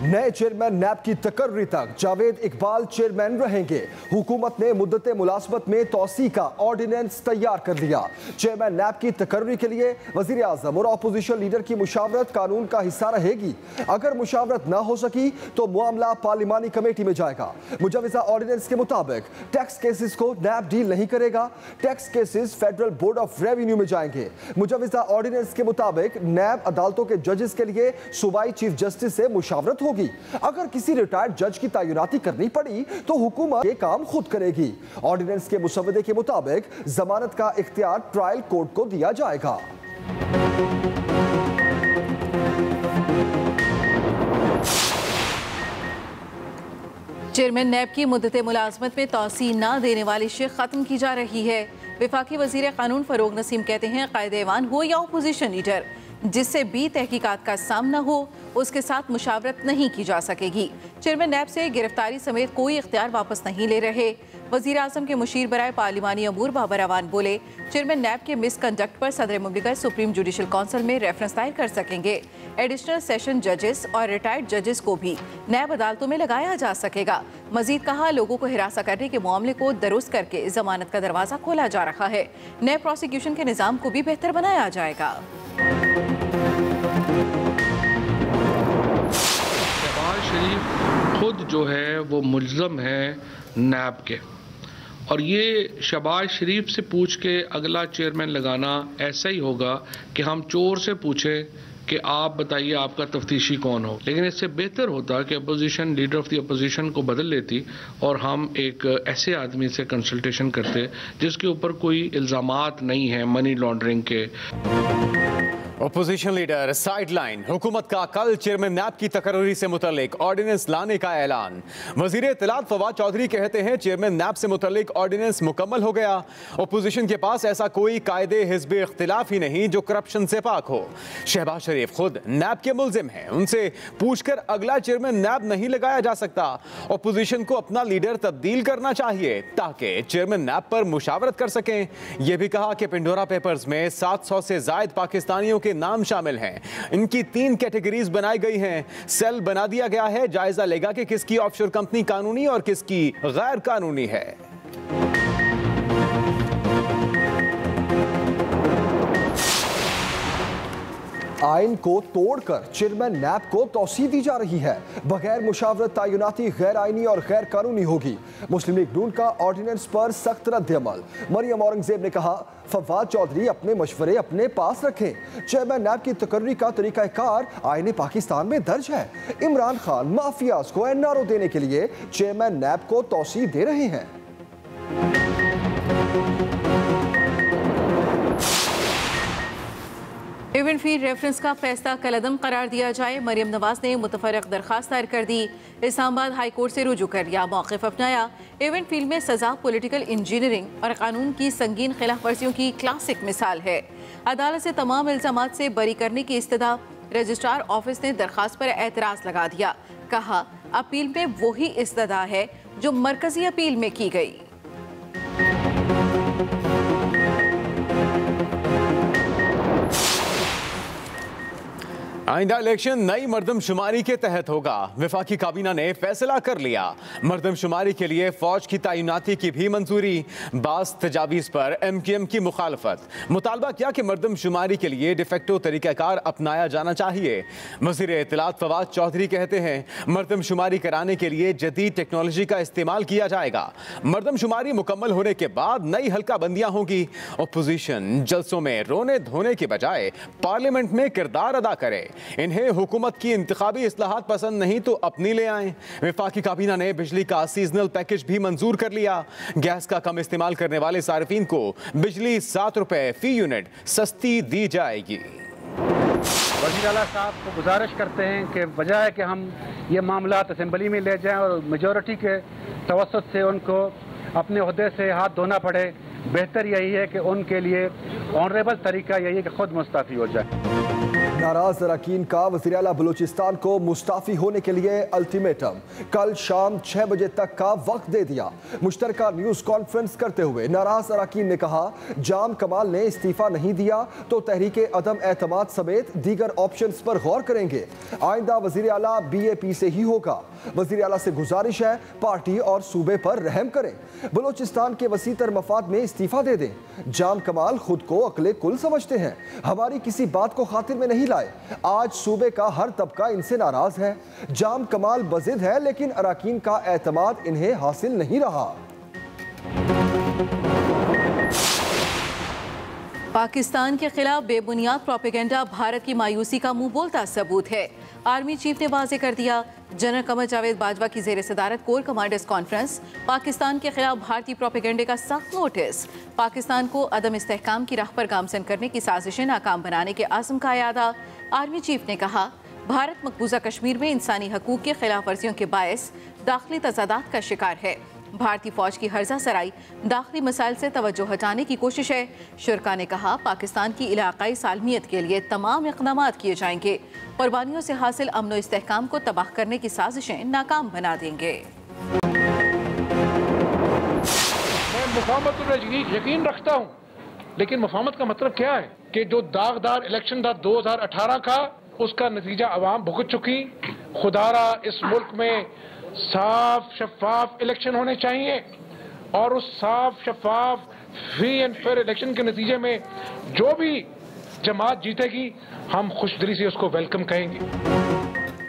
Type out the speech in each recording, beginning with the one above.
नए चेयरमैन नैब की तकर्री तक जावेद इकबाल चेयरमैन रहेंगे। हुकूमत ने मुद्दत मुलाजमत में तौसी का ऑर्डिनेंस तैयार कर लिया। चेयरमैन नैब की तकर्री के लिए वजीर आजम और अपोजिशन लीडर की मुशावरत कानून का हिस्सा रहेगी। अगर मुशावरत न हो सकी तो मामला पार्लिमानी कमेटी में जाएगा। मुजवजा ऑर्डिनेंस के मुताबिक टैक्स केसेस को नैब डील नहीं करेगा। Tax cases federal board of revenue में जाएंगे। मुजवजा ऑर्डिनेंस के मुताबिक नैब अदालतों के जजेस के लिए सूबाई चीफ जस्टिस से मुशावरत होगी। अगर किसी रिटायर्ड जज की तैनाती करनी पड़ी तो हुकूमत ये काम खुद करेगी। ऑर्डिनेंस के मुसवदे के मुताबिक जमानत का इख्तियार ट्रायल कोर्ट को दिया जाएगा। चेयरमैन नैब की मुद्दत मुलाजमत में तौसी न देने वाली शेख खत्म की जा रही है। वफाकी वजीर कानून फरोग नसीम कहते हैं कायदे-ए-ईमान हो या अपोजिशन लीडर, जिससे भी तहकीकात का सामना हो उसके साथ मुशावरत नहीं की जा सकेगी। चेयरमैन नैब से गिरफ्तारी समेत कोई इख्तियार वापस नहीं ले रहे। वजीर आजम के मुशीर बराए पार्लिमानी अमूर बाबर अवान बोले, चेयरमैन नैब के मिसकंडक्ट पर सदर मुमलिकत सुप्रीम जुडिशल काउंसिल में रेफरेंस दायर कर सकेंगे। एडिशनल सेशन जजेस और रिटायर्ड जजेस को भी नैब अदालतों में लगाया जा सकेगा। मजीद कहा, लोगों को हिरासा करने के मामले को दुरुस्त करके जमानत का दरवाजा खोला जा रहा है। नैब प्रोसिक्यूशन के निज़ाम को भी बेहतर बनाया जाएगा। शहबाज शरीफ खुद जो है वो मुल्ज़म है नैब के, और ये शहबाज शरीफ से पूछ के अगला चेयरमैन लगाना ऐसा ही होगा कि हम चोर से पूछें कि आप बताइए आपका तफ्तीशी कौन हो। लेकिन इससे बेहतर होता कि opposition leader of the opposition को बदल लेती और हम एक ऐसे आदमी से कंसल्टेशन करते जिसके ऊपर कोई इल्ज़ामात नहीं है मनी लॉन्ड्रिंग के। Opposition leader sideline. हुकूमत का कल चेयरमैन नैब की तकर्री से मुतल्लिक ऑर्डिनेंस लाने का ऐलान। वजीर इत्तलात फवाद चौधरी कहते हैं चेयरमैन नैब से मुतल्लिक ऑर्डिनेंस मुकम्मल हो गया। अपोजिशन के पास ऐसा कोई कायदे हिज़्ब इख्तिलाफ ही नहीं जो करप्शन से पाक हो। शहबाज शरीफ खुद नैब के मुल्जिम हैं, उनसे पूछकर अगला चेयरमैन नैब नहीं लगाया जा सकता। अपोजिशन को अपना लीडर तब्दील करना चाहिए ताकि चेयरमैन नैब पर मुशावरत कर सकें। यह भी कहा कि पिंडोरा पेपर्स में 700 से जायद पाकिस्तानियों के नाम शामिल हैं। इनकी 3 कैटेगरीज बनाई गई हैं। सेल बना दिया गया है, जायजा लेगा कि किसकी ऑफशोर कंपनी कानूनी और किसकी गैर कानूनी है। आइन को तोड़कर चेयरमैन नैब को तौसीह दी जा रही है। बगैर मुशावरत तैनाती गैर आइनी और गैर कानूनी होगी। मुस्लिम लीग नून का ऑर्डिनेंस पर सख्त रद्द-ए-अमल। मरियम औरंगजेब ने कहा, फवाद चौधरी अपने मशवरे अपने पास रखें। चेयरमैन नैब की तकर्री का तरीकाकार आईने पाकिस्तान में दर्ज है। इमरान खान माफियाज को एनआरओ देने के लिए चेयरमैन नैब को तौसीह दे रहे हैं। इवेंट फी रेफरेंस का फैसला कलअदम करार दिया जाए। मरियम नवाज ने मुतफरक दरखास्त दायर कर दी। इस्लामाबाद हाई कोर्ट से रुजू कर लिया, मौक़िफ़ अपनाया। इवेंट फील्ड में सजा पॉलिटिकल इंजीनियरिंग और कानून की संगीन खिलाफ वर्जियों की क्लासिक मिसाल है। अदालत से तमाम इल्ज़ामात से बरी करने की इस्तदा। रजिस्ट्रार ऑफिस ने दरखास्त पर एतराज़ लगा दिया। कहा, अपील में वही इस्तदा है जो मरकजी अपील में की गई। आइंदा इलेक्शन नई मर्दमशुमारी के तहत होगा। वफाकी काबीना ने फैसला कर लिया। मर्दमशुमारी के लिए फौज की तैनाती की भी मंजूरी। बास तजावीज़ पर MQM की मुखालफत। मुतालबा किया कि मर्दमशुमारी के लिए डिफेक्टो तरीक़ाकार अपनाया जाना चाहिए। वज़ीर इत्तलात फवाद चौधरी कहते हैं मर्दमशुमारी कराने के लिए जदीद टेक्नोलॉजी का इस्तेमाल किया जाएगा। मर्दमशुमारी मुकम्मल होने के बाद नई हल्का बंदियाँ होंगी। अपोजिशन जलसों में रोने धोने के बजाय पार्लियामेंट में किरदार अदा करे। इन्हें हुकूमत की इंतखाबी इस्लाहात पसंद नहीं तो अपनी ले आएं। वफाकी काबीना ने बिजली का सीजनल पैकेज भी मंजूर कर लिया। गैस का कम इस्तेमाल करने वाले सार्फिन को बिजली 7 रुपए फी यूनिट सस्ती दी जाएगी। वज़ीर आला साहब को गुजारिश करते हैं कि वजह है कि हम ये मामला असेंबली में ले जाएं और मेजॉरिटी के तवस्सुत से उनको अपने ओहदे से हाथ धोना पड़े। बेहतर यही है कि उनके लिए ऑनरेबल तरीका यही है कि खुद मुस्तफ़ी हो जाए। नाराज अरकान का वज़ीर आला बलूचिस्तान को मुस्ताफी होने के लिए अल्टीमेटम, कल शाम 6 बजे तक का वक्त दे दिया। मुश्तरका न्यूज़ कॉन्फ्रेंस करते हुए नाराज अरकान ने कहा, जाम कमाल ने इस्तीफा नहीं दिया तो तहरीक अदम एतमाद समेत दीगर ऑप्शंस पर गौर करेंगे। आइंदा वज़ीर आला BAP से ही होगा। वज़ीर आला से गुजारिश है पार्टी और सूबे पर रहम करें, बलूचिस्तान के वसीतर मफाद में इस्तीफा दे दें। जाम कमाल खुद को अकले कुल समझते हैं, हमारी किसी बात को खातिर में नहीं लाए। आज सूबे का हर तबका इनसे नाराज है। जाम कमाल बज़िद है लेकिन अरकान का एतमाद इन्हें हासिल नहीं रहा। पाकिस्तान के खिलाफ बेबुनियाद प्रोपेगेंडा भारत की मायूसी का मुंह बोलता सबूत है। आर्मी चीफ ने वाज़ेह कर दिया, जनरल कमर जावेद बाजवा की ज़ेर सदारत कोर कमांडर्स कॉन्फ्रेंस, पाकिस्तान के खिलाफ भारतीय प्रोपेगेंडे का सख्त नोटिस। पाकिस्तान को अदम इस्तेहकाम की राह पर गामजन करने की साजिशें नाकाम बनाने के आज़म का यादा। आर्मी चीफ ने कहा, भारत मकबूजा कश्मीर में इंसानी हकूक़ की खिलाफ वर्जियों के बायस दाखिली तजादात का शिकार है। भारतीय फौज की हर्जा सराई दाखिली मसाइल से तवज्जो हटाने की कोशिश है। शुरका ने कहा, पाकिस्तान की इलाकाई सालमियत के लिए तमाम इक़दाम किए जाएंगे। कुर्बानियों से हासिल अमन और इस्तेहकाम को तबाह करने की साजिशें नाकाम बना देंगे। मैं मुफाहमत पर यकीन रखता हूँ, लेकिन मुफाहमत का मतलब क्या है कि जो दागदार इलेक्शन था 2018 का, उसका नतीजा अवाम भुगत चुकी। खुदारा इस मुल्क में साफ शफाफ इलेक्शन होने चाहिए और उस साफ शफाफ फ्री एंड फेयर इलेक्शन के नतीजे में जो भी जमात जीतेगी हम खुशदिली से उसको वेलकम कहेंगे।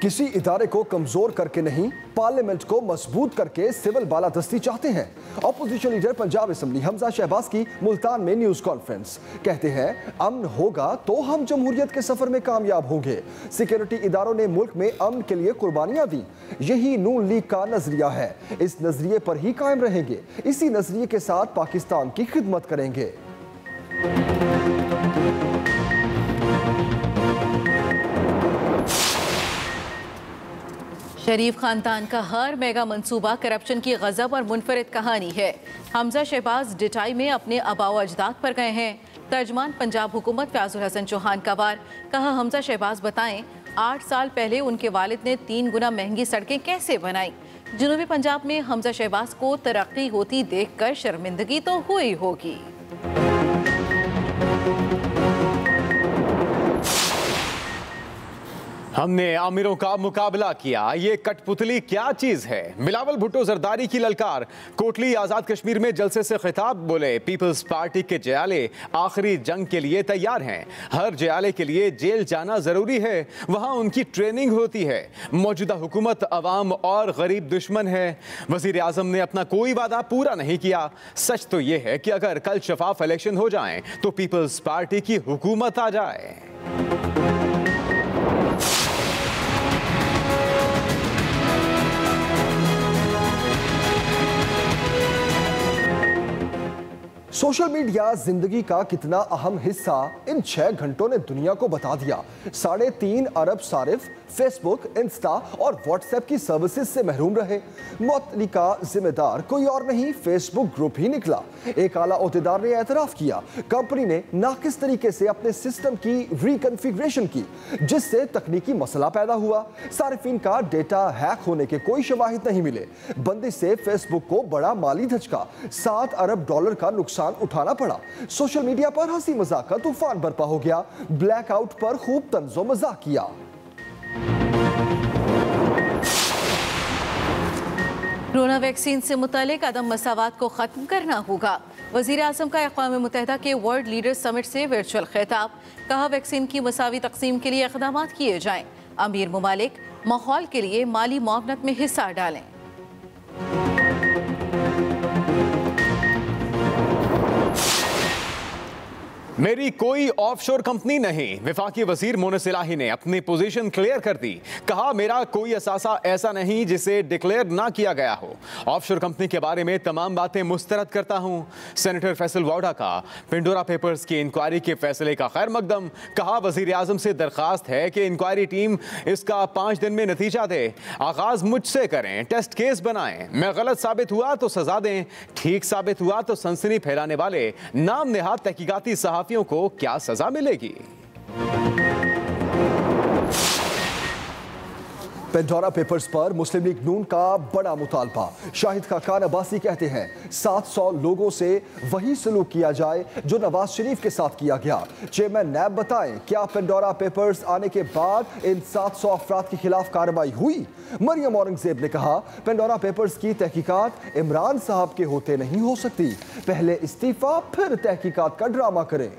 किसी इदारे को कमजोर करके नहीं, पार्लियामेंट को मजबूत करके सिविल बालादस्ती चाहते हैं। Opposition leader Punjab assembly Hamza Shahbaz की मुल्तान में न्यूज कॉन्फ्रेंस, कहते हैं अमन होगा तो हम जमहूरियत के सफर में कामयाब होंगे। सिक्योरिटी इदारों ने मुल्क में अमन के लिए कुर्बानियां दी, यही नून लीग का नजरिया है। इस नजरिए पर ही कायम रहेंगे, इसी नजरिए के साथ पाकिस्तान की खिदमत करेंगे। शरीफ खानदान का हर मेगा मंसूबा करप्शन की गजब और मुनफरिद कहानी है। हमजा शहबाज डिटाई में अपने आबाओ अजदाद पर गए हैं। तर्जमान पंजाब हुकूमत फयाजुल हसन चौहान का वार, कहा हमजा शहबाज बताएं 8 साल पहले उनके वालिद ने 3 गुना महंगी सड़कें कैसे बनाई। जनूबी पंजाब में हमजा शहबाज को तरक्की होती देखकर शर्मिंदगी तो हुई होगी। हमने आमिरों का मुकाबला किया, ये कठपुतली क्या चीज है। बिलावल भुट्टो जरदारी की ललकार, कोटली आजाद कश्मीर में जलसे से खिताब, बोले पीपल्स पार्टी के जयाले आखिरी जंग के लिए तैयार हैं। हर जयाले के लिए जेल जाना जरूरी है, वहां उनकी ट्रेनिंग होती है। मौजूदा हुकूमत अवाम और गरीब दुश्मन है। वजीर आजम ने अपना कोई वादा पूरा नहीं किया। सच तो ये है कि अगर कल शफाफ इलेक्शन हो जाएं तो पीपल्स पार्टी की हुकूमत आ जाए। सोशल मीडिया जिंदगी का कितना अहम हिस्सा इन 6 घंटों ने दुनिया को बता दिया। 3.5 अरब सारिफ फेसबुक, इंस्टा और व्हाट्सएप की सर्विसेज से महरूम रहे। मुअत्तली का जिम्मेदार कोई और नहीं, फेसबुक ग्रुप ही निकला। एक आला ओहदेदार ने एतराफ किया, कंपनी ने नाकिस तरीके से अपने सिस्टम की रिकन्फिग्रेशन की, जिससे तकनीकी मसला पैदा हुआ। सारिफिन का डेटा हैक होने के कोई शवाहिद नहीं मिले। बंदिश से फेसबुक को बड़ा माली धचका, $7 अरब का नुकसान उठाना पड़ा। सोशल मीडिया पर हंसी मजाक का तूफान बरपा हो गया। ब्लैकआउट पर खूब तंजो मजाक किया। कोरोना वैक्सीन से मुतालिक अदम मसावात को खत्म करना होगा। वजीर आजम का अक़वाम मुत्तहिदा के वर्ल्ड लीडर्स समिट से वर्चुअल खिताब, कहा वैक्सीन की मसावी तकसीम के लिए इक़दाम किए जाएं। अमीर ममालिक माहौल के लिए माली मुआवनत में हिस्सा डालें। मेरी कोई ऑफशोर कंपनी नहीं, वफाकी वजीर मोनस इलाही ने अपनी पोजीशन क्लियर कर दी। कहा मेरा कोई असासा ऐसा नहीं जिसे डिक्लेयर ना किया गया हो। ऑफशोर कंपनी के बारे में तमाम बातें मुस्तरद करता हूं। सेनेटर फैसल वाउडा का पेंडोरा पेपर्स की इंक्वायरी के फैसले का खैर मकदम। कहा वजीर आजम से दरख्वास्त है कि इंक्वायरी टीम इसका 5 दिन में नतीजा दे। आगाज मुझसे करें, टेस्ट केस बनाएं। मैं गलत साबित हुआ तो सजा दें, ठीक साबित हुआ तो सनसनी फैलाने वाले नाम नेहाद तहकीकाती सहाफियों को क्या सजा मिलेगी। पेंडोरा पेपर्स पर मुस्लिम लीग नून का बड़ा मुतालबा। शाहिद खान अब्बासी कहते हैं 700 लोगों से वही सलूक किया जाए जो नवाज शरीफ के साथ किया गया। चेयरमैन नैब बताएं क्या पेंडोरा पेपर्स आने के बाद इन 700 अफराद के खिलाफ कार्रवाई हुई। मरियम औरंगजेब ने कहा पेंडोरा पेपर्स की तहकीकात इमरान साहब के होते नहीं हो सकती, पहले इस्तीफा फिर तहकीकात का ड्रामा करें।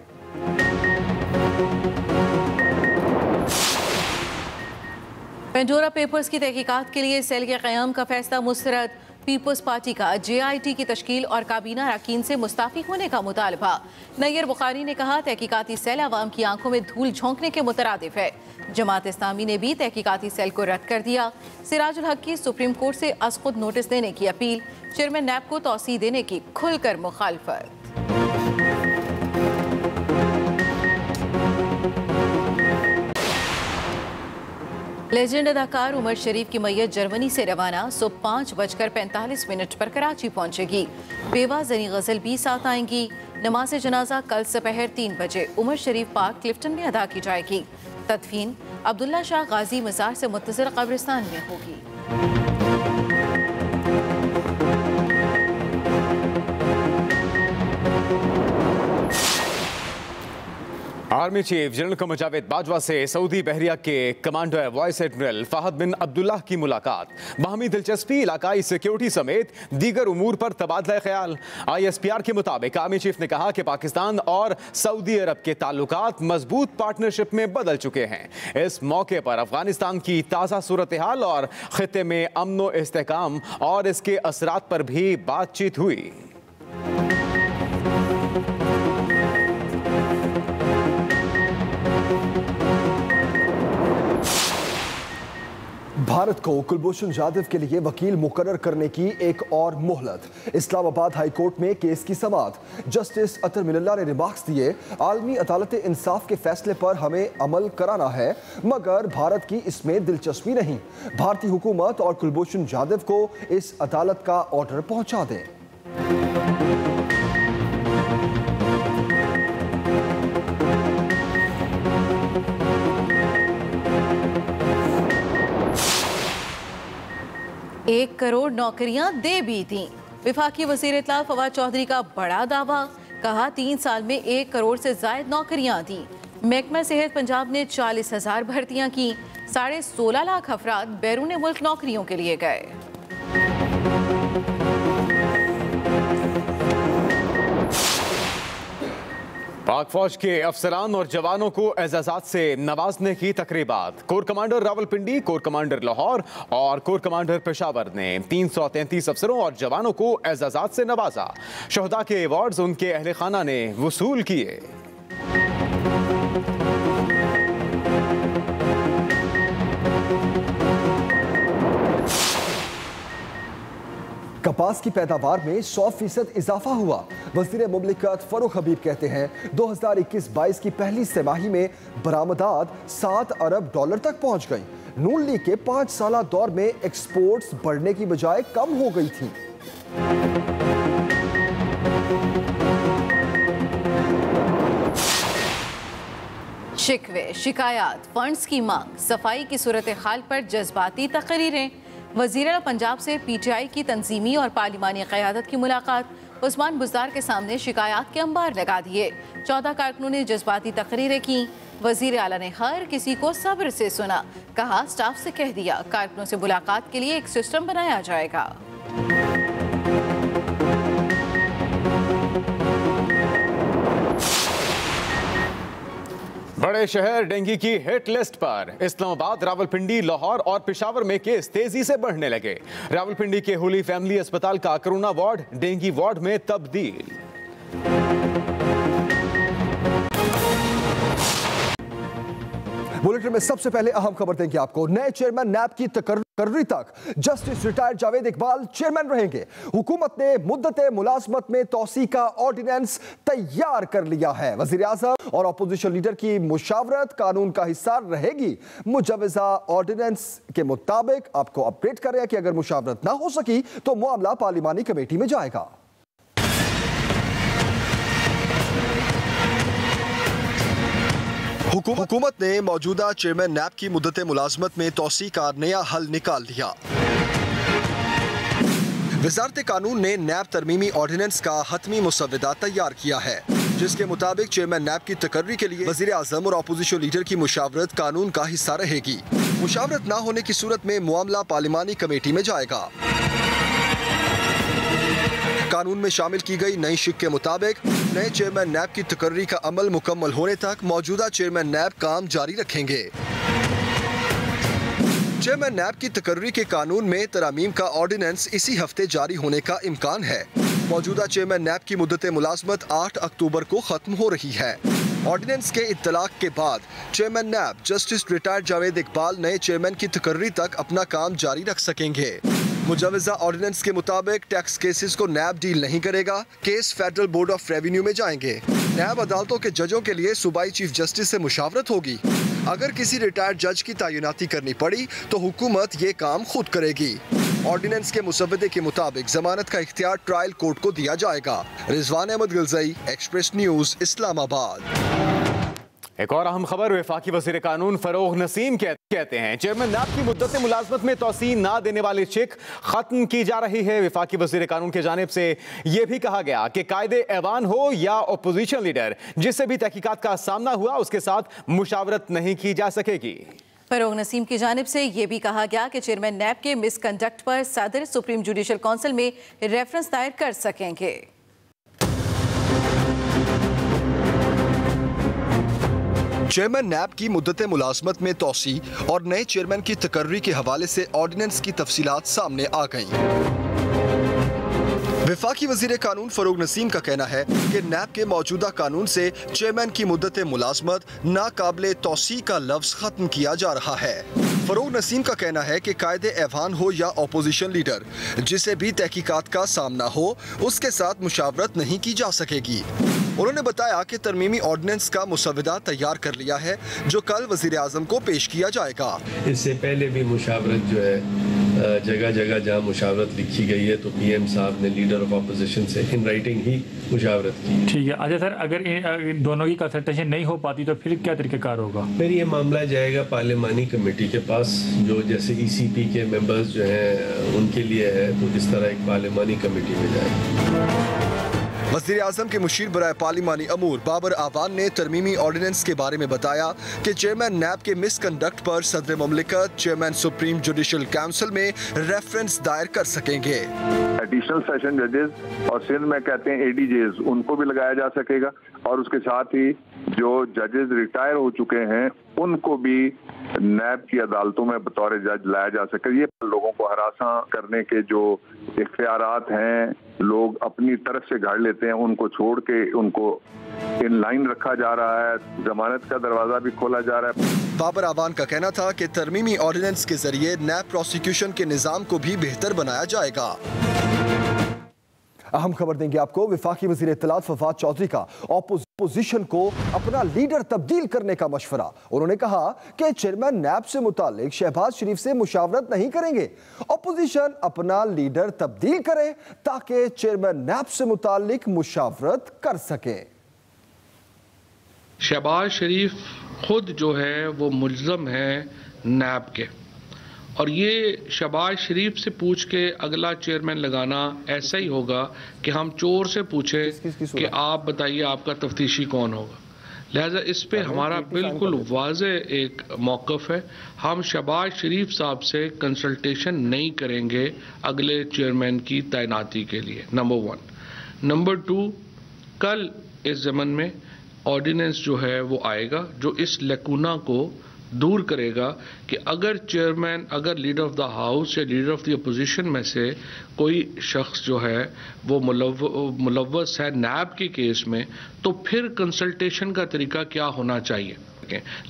पेंडोरा पेपर्स की तहकीकात के लिए सेल के क़याम का फैसला मुस्तरद। पीपल्स पार्टी का JIT की तश्कील और काबीना अरकान से मुस्ताफी होने का मुतालबा। नैयर बुखारी ने कहा तहकीकाती सेल अवाम की आंखों में धूल झोंकने के मुतरादिफ है। जमात इस्लामी ने भी तहकीकाती सेल को रद्द कर दिया। सिराजुल हक की सुप्रीम कोर्ट से अज़-खुद नोटिस देने की अपील। चेयरमैन नैब को तौसी देने की खुलकर मुखालफत। लेजेंड अदाकार उमर शरीफ की मैयत जर्मनी से रवाना सुबह 5:45 पर कराची पहुंचेगी। बेवा जनी गजल भी साथ आएंगी। नमाज जनाजा कल दोपहर 3 बजे उमर शरीफ पार्क क्लिफ्टन में अदा की जाएगी। तदफीन अब्दुल्ला शाह गाजी मज़ार से मुत्तसिल कब्रिस्तान में होगी। Army chief general Qamar Javed Bajwa से सऊदी बहरिया के कमांडर वाइस एडमिरल फहद बिन अब्दुल्लाह की मुलाकात। बाहमी दिलचस्पी, इलाकाई सिक्योरिटी समेत दीगर उमूर पर तबादला ख्याल। ISPR के मुताबिक आर्मी चीफ ने कहा कि पाकिस्तान और सऊदी अरब के ताल्लुकात मजबूत पार्टनरशिप में बदल चुके हैं। इस मौके पर अफगानिस्तान की ताज़ा सूरत हाल और खित्ते में अमन व इस्तेहकाम और इसके असरात पर भी बातचीत हुई। भारत को कुलभूषण जाधव के लिए वकील मुकर्रर करने की एक और मोहलत। इस्लामाबाद हाई कोर्ट में केस की समाअत। जस्टिस अतर मिनल्ला ने रिमार्क्स दिए आलमी अदालत इंसाफ के फैसले पर हमें अमल कराना है, मगर भारत की इसमें दिलचस्पी नहीं। भारतीय हुकूमत और कुलभूषण जाधव को इस अदालत का ऑर्डर पहुंचा दें। एक करोड़ नौकरियां दे भी थीं। विफाकी वज़ीर इत्तला फवाद चौधरी का बड़ा दावा। कहा 3 साल में 1 करोड़ से ज़ायद नौकरियां दी। महकमा सेहत पंजाब ने 40,000 भर्तियां की। 16.5 लाख अफराद बैरून मुल्क नौकरियों के लिए गए। पाक फौज के अफसरान और जवानों को एजाज़ात से नवाजने की तकरीबात। Corps commander Rawalpindi, corps commander Lahore और कोर कमांडर पेशावर ने 333 अफसरों और जवानों को एजाज़ात से नवाजा। शहदा के अवार्ड्स उनके अहले खाना ने वसूल किए। कपास की पैदावार में 100% इजाफा हुआ। वज़ीर मुमलिकत फरूख हबीब कहते हैं 2021-22 की पहली तिमाही में बरामदात $7 अरब तक पहुंच गई। नून लीग के 5 साला दौर में एक्सपोर्ट्स बढ़ने की बजाय कम हो गई थी। शिकवे, शिकायत, फंड्स की मांग, सफाई की सूरत हाल पर जज्बाती तकरीरें। वज़ीर पंजाब से PTI की तंजीमी और पार्लिमानी क़यादत की मुलाकात। उस्मान बुज़दार के सामने शिकायत के अंबार लगा दिए। 14 कारकुनों ने जज्बाती तकरीरें की। वज़ीर आला ने हर किसी को सब्र से सुना। कहा स्टाफ से कह दिया कारकुनों से मुलाकात के लिए एक सिस्टम बनाया जाएगा। बड़े शहर डेंगू की हिट लिस्ट पर। इस्लामाबाद, रावलपिंडी, लाहौर और पेशावर में केस तेजी से बढ़ने लगे। रावलपिंडी के हुली फैमिली अस्पताल का कोरोना वार्ड डेंगू वार्ड में तब्दील। बुलेटिन में सबसे पहले अहम खबर देंगे आपको। नए चेयरमैन नैब की तकर्री तक justice retired Javed Iqbal chairman रहेंगे। हुकूमत ने मुद्दत मुलाजमत में तौसी का ऑर्डिनेंस तैयार कर लिया है। वजीर आजम और अपोजिशन लीडर की मुशावरत कानून का हिस्सा रहेगी। मुजवजा ऑर्डिनेंस के मुताबिक आपको अपडेट कर रहे हैं कि अगर मुशावरत ना हो सकी तो मामला पार्लिमानी कमेटी में जाएगा। हुकूमत ने मौजूदा चेयरमैन नैब की मुद्दत मुलाजमत में तौसी का नया हल निकाल लिया। वजारत कानून ने नैब तरमीमी ऑर्डिनेंस का हतमी मुसव्वदा तैयार किया है, जिसके मुताबिक चेयरमैन नैब की तकर्री के लिए वजीर आजम और अपोजिशन लीडर की मुशावरत कानून का हिस्सा रहेगी। मुशावरत न होने की सूरत में मामला पार्लिमानी कमेटी में जाएगा। कानून में शामिल की गई नई शिक के मुताबिक नए चेयरमैन नैब की तकर्री का अमल मुकम्मल होने तक मौजूदा चेयरमैन नैब काम जारी रखेंगे। चेयरमैन नैब की तकर्री के कानून में तरामीम का ऑर्डिनेंस इसी हफ्ते जारी होने का इम्कान है। मौजूदा चेयरमैन नैब की मुद्दत मुलाजमत 8 अक्टूबर को खत्म हो रही है। ऑर्डिनेंस के इत्तलाक के बाद चेयरमैन नैब जस्टिस रिटायर्ड जावेद इकबाल नए चेयरमैन की तकर्री तक अपना काम जारी रख सकेंगे। मुजवजा ऑर्डिनेंस के मुताबिक टैक्स केसेस को नैब डील नहीं करेगा। Case federal board of revenue में जाएंगे। नैब अदालतों के जजों के लिए सूबाई चीफ जस्टिस से मुशावरत होगी। अगर किसी रिटायर्ड जज की तैनाती करनी पड़ी तो हुकूमत ये काम खुद करेगी। ऑर्डिनेंस के मुसव्वदे के मुताबिक जमानत का इख्तियार ट्रायल कोर्ट को दिया जाएगा। Rizwan Ahmed Ghilzai, express news, Islamabad. एक और अहम खबर, वफाकी वज़ीर कानून फरोग नसीम कहते हैं चेयरमैन नैब की मुद्दत मुलाजमत में तौसी ना देने वाली शिक खत्म की जा रही है। वफाकी वज़ीर कानून की जानिब से यह भी कहा गया कि कायदे ऐवान हो या अपोजिशन लीडर, जिससे भी तहकीकात का सामना हुआ उसके साथ मुशावरत नहीं की जा सकेगी। फरोग नसीम की जानिब से यह भी कहा गया कि चेयरमैन नैब के मिसकंडक्ट पर सदर सुप्रीम जुडिशल काउंसिल में रेफरेंस दायर कर सकेंगे। चेयरमैन नैब की मुद्दत मुलाजमत में तौसी और नए चेयरमैन की तकर्री के हवाले से ऑर्डिनेंस की तफसीलात सामने आ गईं। वफाकी वजीर कानून फरोग नसीम का कहना है कि नैब के मौजूदा कानून से चेयरमैन की मुद्दत मुलाजमत नाकाबिले तौसी का लफ्ज खत्म किया जा रहा है। फरोग नसीम का कहना है कि कायदे ऐवान हो या अपोजिशन लीडर, जिसे भी तहकीकात का सामना हो उसके साथ मुशावरत नहीं की जा सकेगी। उन्होंने बताया कि तरमीमी ऑर्डिनेंस का मुसव्वदा तैयार कर लिया है, जो कल वजीर आजम को पेश किया जाएगा। इससे पहले भी मुशावरत जो है जगह जगह जहाँ मुशावरत लिखी गई है तो पीएम साहब ने लीडर ऑफ अपोजिशन से इन राइटिंग ही मुशावरत की। ठीक है। अच्छा सर, अगर दोनों की कंसल्टेशन नहीं हो पाती तो फिर क्या तरीक़ाकार होगा? फिर ये मामला जाएगा पार्लिमानी कमेटी के पास, जो जैसे ईसीपी के मेंबर्स जो हैं उनके लिए है, तो इस तरह एक पार्लिमानी कमेटी में जाएगा। वज़ीर आज़म के मुशीर बराए पार्लिमानी अमूर बाबर आवान ने तरमीमी ऑर्डिनेंस के बारे में बताया कि चेयरमैन नैब के मिसकंडक्ट पर सदर मुमलिकत चेयरमैन सुप्रीम जुडिशल काउंसिल में रेफरेंस दायर कर सकेंगे। एडिशनल सेशन जजेस और सिंध में कहते हैं एडीजेस, उनको भी लगाया जा सकेगा और उसके साथ ही जो जजेस रिटायर हो चुके हैं उनको भी नैब की अदालतों में बतौर जज लाया जा सके। ये लोगों को हरासा करने के जो इख्तियारात हैं, लोग अपनी तरफ से गाड़ लेते हैं, उनको छोड़ के उनको इन लाइन रखा जा रहा है। जमानत का दरवाजा भी खोला जा रहा है। बाबर आवान का कहना था कि तरमीमी ऑर्डिनेंस के जरिए नैब प्रोसिक्यूशन के निजाम को भी बेहतर बनाया जाएगा। अहम खबर देंगे आपको, वफाकी वजीर इत्तलात फवाद चौधरी का अपोजिशन को अपना लीडर तब्दील करने का मशवरा। उन्होंने कहा कि चेयरमैन नैब से मुतालिक शहबाज शरीफ से मुशावरत नहीं करेंगे, अपोजिशन अपना लीडर तब्दील करे ताकि चेयरमैन नैब से मुतालिक मुशावरत कर सके। शहबाज शरीफ खुद जो है वो मुल्ज़म है नैब के, और ये शहबाज शरीफ से पूछ के अगला चेयरमैन लगाना ऐसा ही होगा कि हम चोर से पूछें कि आप बताइए आपका तफ्तीशी कौन होगा। लिहाजा इस पे हमारा बिल्कुल वाज़े एक मौक़िफ़ है। हम शहबाज शरीफ साहब से कंसल्टेशन नहीं करेंगे अगले चेयरमैन की तैनाती के लिए, नंबर 1। नंबर 2, कल इस ज़मन में ऑर्डिनेंस जो है वो आएगा जो इस लकूना को दूर करेगा कि अगर चेयरमैन, अगर लीडर ऑफ द हाउस या लीडर ऑफ द अपोजिशन में से कोई शख्स जो है वो मुलव्वस है नैब के केस में, तो फिर कंसल्टेशन का तरीका क्या होना चाहिए।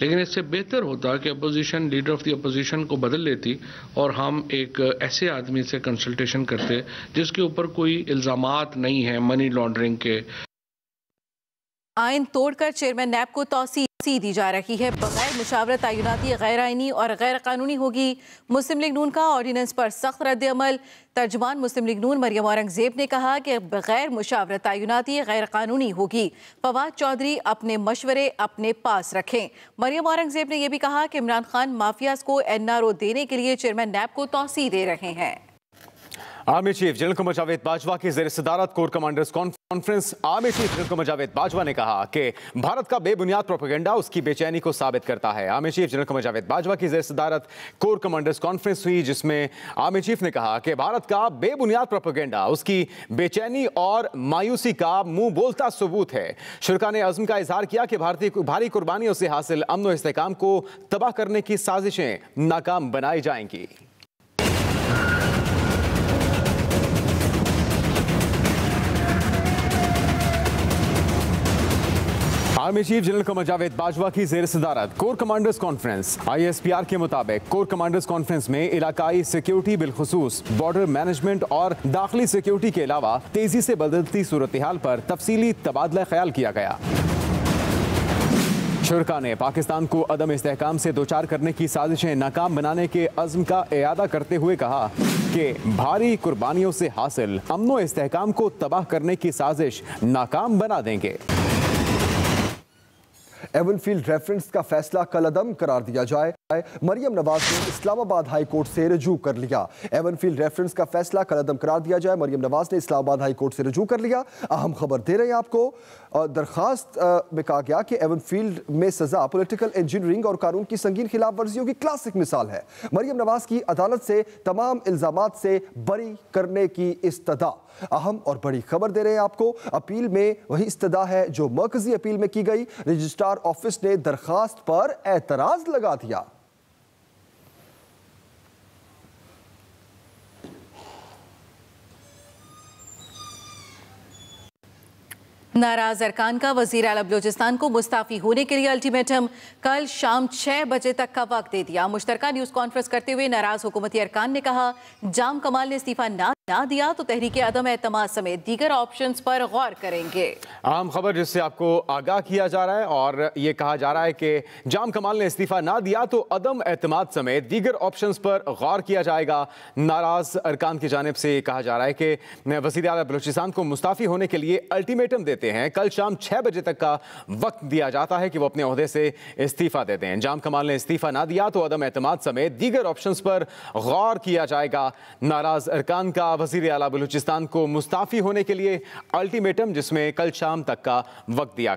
लेकिन इससे बेहतर होता कि opposition, leader of the opposition को बदल लेती और हम एक ऐसे आदमी से कंसल्टेशन करते जिसके ऊपर कोई इल्ज़ामात नहीं है मनी लॉन्ड्रिंग के। आइन तोड़कर चेयरमैन नैब को तौसी दी जा रही है। बगैर मुशावरत तयनाती गैर आइनी और गैर कानूनी होगी। मुस्लिम लीग नून का ऑर्डिनेंस पर सख्त रद्द-ए-अमल। तर्जुमान मुस्लिम लीग नून मरियम औरंगजेब ने कहा कि बगैर मुशावरत तयनाती गैर कानूनी होगी। फवाद चौधरी अपने मशवरे अपने पास रखें। मरियम औरंगजेब ने यह भी कहा कि इमरान खान माफियाज को NRO देने के लिए चेयरमैन नैब को तौसीह दे रहे हैं। Army chief general Qamar Javed Bajwa की ज़ेर सदारत corps commanders conference. Army chief general Qamar Javed Bajwa ने कहा कि भारत का बेबुनियाद प्रोपेगेंडा उसकी बेचैनी को साबित करता है। Army chief general Qamar Javed Bajwa की ज़ेर सदारत कोर कमांडर्स कॉन्फ्रेंस हुई, जिसमें आर्मी चीफ ने कहा कि भारत का बेबुनियाद प्रोपेगेंडा उसकी बेचैनी और मायूसी का मुंह बोलता सबूत है। शुरका ने अज़्म का इजहार किया कि भारतीय भारी कुर्बानियों से हासिल अमन और इस्तेहकाम को तबाह करने की साजिशें नाकाम बनाई जाएंगी। Army chief general Qamar Javed Bajwa की ज़ेर सदारत कोर कमांडर्स कॉन्फ्रेंस। ISPR के मुताबिक कोर कमांडर्स कॉन्फ्रेंस में इलाकाई सिक्योरिटी बिलखुसूस बॉर्डर मैनेजमेंट और दाखिली सिक्योरिटी के अलावा तेजी से बदलती सूरत हाल पर तफसीली तबादला ख्याल किया गया। शुरका ने पाकिस्तान को अदम इस्तेहकाम से दोचार करने की साजिशें नाकाम बनाने के अज़्म का इयादा करते हुए कहा कि भारी कुर्बानियों से हासिल अमन और इस्तेहकाम को तबाह करने की साजिश नाकाम बना देंगे। एवनफील्ड रेफरेंस का फैसला कलअदम करार दिया जाए। मरियम नवाज ने इस्लामाबाद हाई कोर्ट से रजू कर लिया। एवनफील्ड रेफरेंस का फैसला कलअदम करार दिया जाए। मरियम नवाज ने इस्लामाबाद हाई कोर्ट से रजू कर लिया। अहम खबर दे रहे हैं आपको। दरखास्त में कहा गया कि एवनफील्ड में सजा पॉलिटिकल इंजीनियरिंग और कानून की संगीन खिलाफ वर्जियों की क्लासिक मिसाल है। मरियम नवाज की अदालत से तमाम इल्जामात से बरी करने की इस्तदा। अहम और बड़ी खबर दे रहे हैं आपको। अपील में वही इस्तदा है जो मरकजी अपील में की गई। रजिस्ट्रार ऑफिस ने दरखास्त पर एतराज लगा दिया। नाराज अरकान का वजीर आला बलोचिस्तान को मुस्ताफी होने के लिए अल्टीमेटम। कल शाम 6 बजे तक का वक्त दे दिया। मुश्तरका न्यूज कॉन्फ्रेंस करते हुए नाराज हुकूमती अरकान ने कहा, जाम कमाल ने इस्तीफा ना दिया तो तहरीके अदम एतमाद समेत दीगर ऑप्शंस पर गौर करेंगे। आम खबर जिससे आपको आगाह किया जा रहा है और ये कहा जा रहा है कि जाम कमाल ने इस्तीफा ना दिया तो अदम एतमाद समेत दीगर ऑप्शंस पर गौर किया जाएगा। नाराज अरकान की जानिब से कहा जा रहा है कि वज़ीर आला बलूचिस्तान को मुस्ताफी होने के लिए अल्टीमेटम देते हैं। कल शाम 6 बजे तक का वक्त दिया जाता है कि वो अपने ओहदे से इस्तीफा देते हैं। जाम कमाल ने इस्तीफा ना दिया तो अदम एतमाद समेत दीगर ऑप्शंस पर गौर किया जाएगा। नाराज अरकान का वज़ीर आला बलूचिस्तान को मुस्ताफी होने के लिए अल्टीमेटम, जिसमें कल शाम तक का वक्त दिया गया।